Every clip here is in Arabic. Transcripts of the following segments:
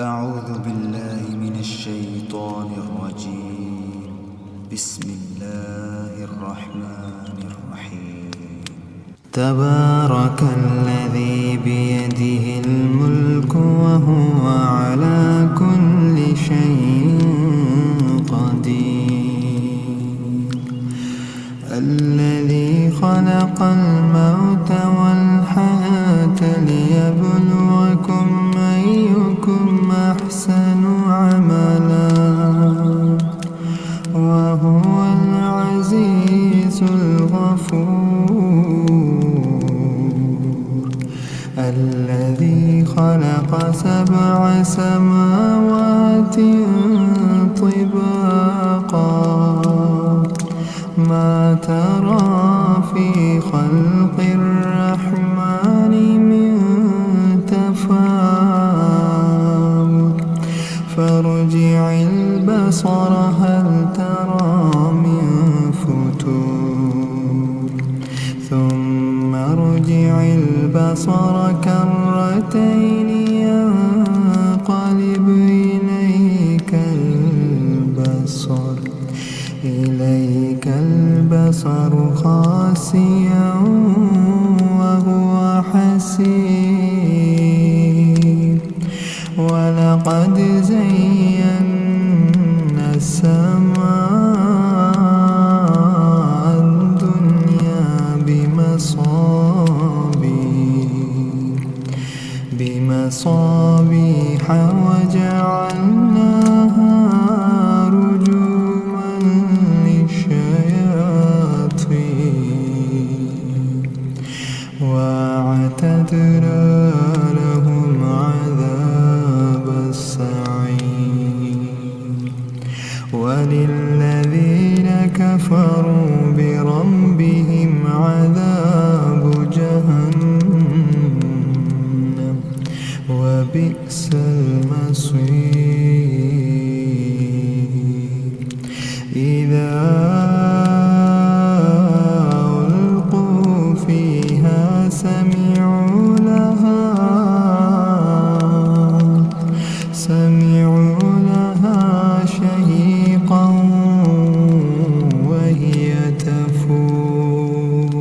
أعوذ بالله من الشيطان الرجيم. بسم الله الرحمن الرحيم. تبارك الذي بيده الملك وهو على كل شيء قدير. الذي خلق الموت والحياة ليبلوكم أيكم أحسن عملا وهو العزيز الغفور. الذي خلق 7 سماوات طباقا ما ترى في خلق الرحمن من تفاوت فارجع البصر هل ترى من فتور ثم ارجع البصر كرتين ينقلب إليك البصر خاسئا وهو حسير. ولقد زينا السماء الدنيا بمصابيح وجعلناها رجوما للشياطين وأعتدنا لهم عذاب السعير. وللذين كفروا بربهم عذاب جهنم وبئس المصير. إذا ألقوا فيها سمعوا لها شهيقا وهي تفور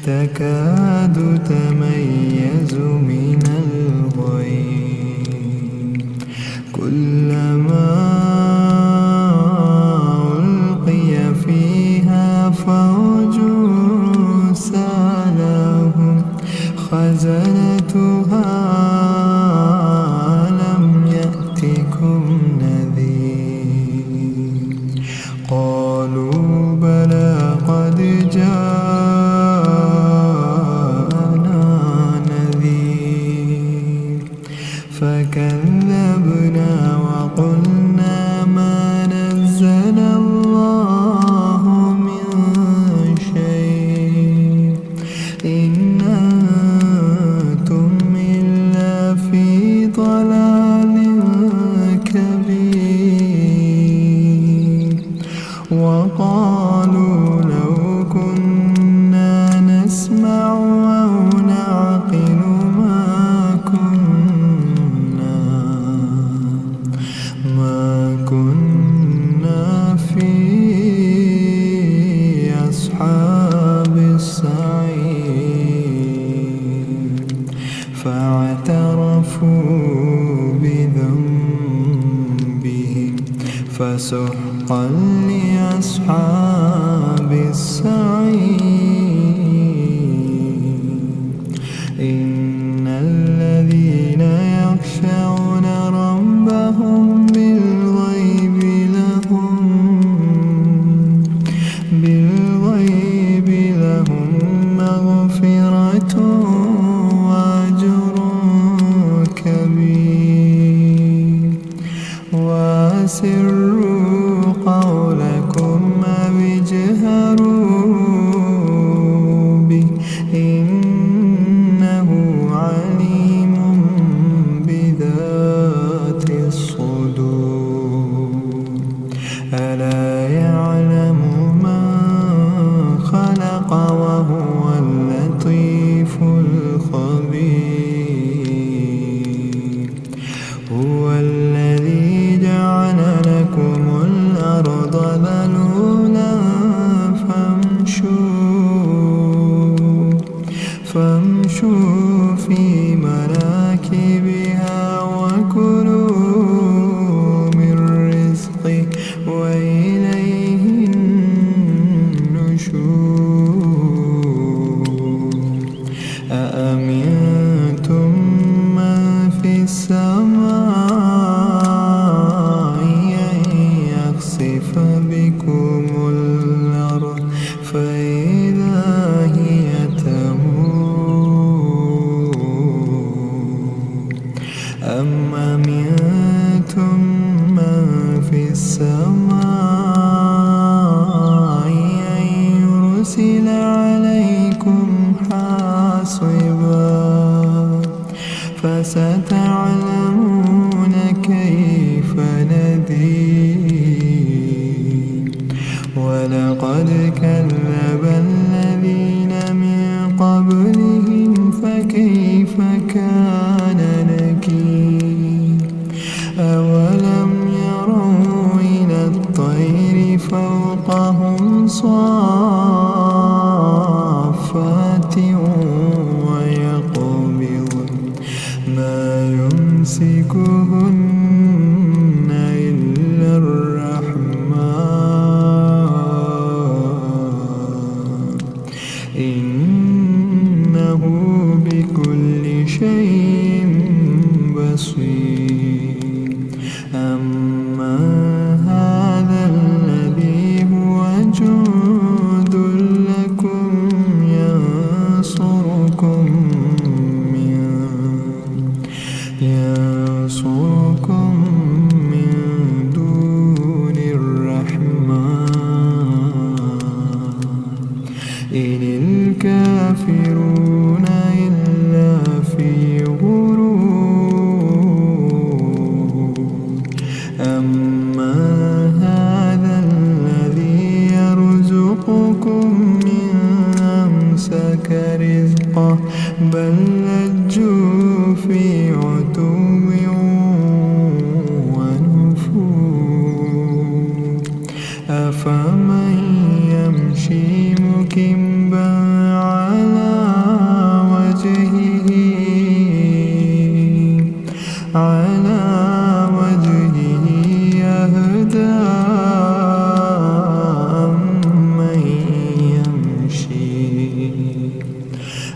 تكاد تميز من الغيظ كلما ألقي فيها فوج سألهم خزنتها ألم يأتكم نذير قالوا بلى قد جاءنا نذير فكذبنا وقلنا ما نزل الله من شيء إن أنتم إلا في ضلال كبير. وقالوا لو كنا نسمع أو نعقل ما كنا في أصحاب السعير. فاعترفوا بذنبهم فسحقا لأصحاب السعير. إن الذين يخشون ربهم بالغيب لهم مغفرة وأجر كبير. وأسروا قولكم أو اجهروا به إنه عليم بذات الصدور. ألا يعلم من خلق وهو اللطيف الخبير. هو الذي جعل لكم الأرض ذلولا فامشوا في مناكبها وكلوا من رزقه وإليه النشور أأمنتم من في السماء أن يخسف بكم الأرض فإذا هي أم أمنتم من في السماء أن يرسل عليكم حاصبا فستعلمون كيف نذير ولقد كذب الذين من قبلهم فكيف كان نكير أولم يروا إلى الطير فوقهم صافات ويقبضن ما يمسكهن إلا الرحمن إنه بكل شيء بصير أما هذا الذي هو جند لكم ينصركم من دون الرحمن إن الكافرون إلا في غرور أما هذا الذي يرزقكم إن أمسك رزقه بل لجوا في عتو ونفور أفمن يمشي مكبا على وجهه يهدى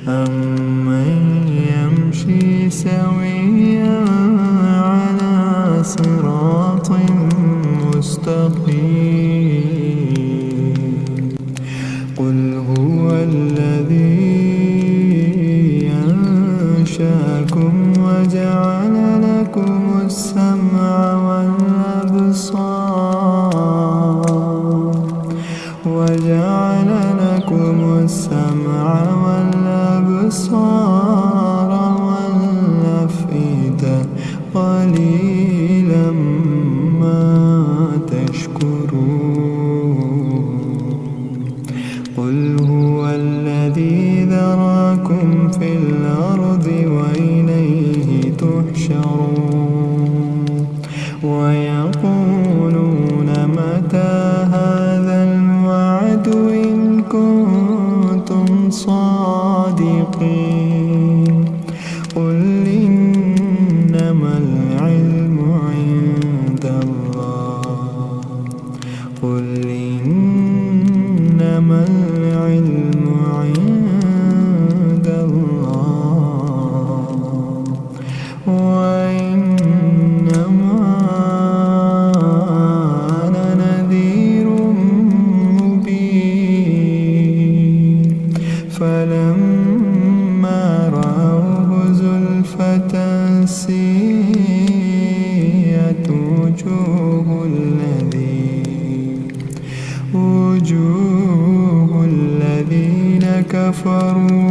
أمن يمشي سويا على صراط مستقيم قل هو الذي أنشأكم وجعل لكم السمع والأبصار والأفئدة قليلا ما تشكرون قل هو الذي ذراكم في الأرض وإليه تحشرون ويقولون متى هذا الوعد إن كنتم صادقين قل إنما العلم عند الله وإنما أنا نذير مبين فلما رأوه زلفة سيئت وجوه الذين كفروا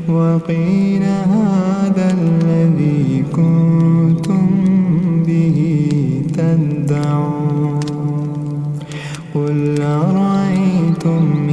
وقيل هذا الذي كنتم به تدعون قل أرأيتم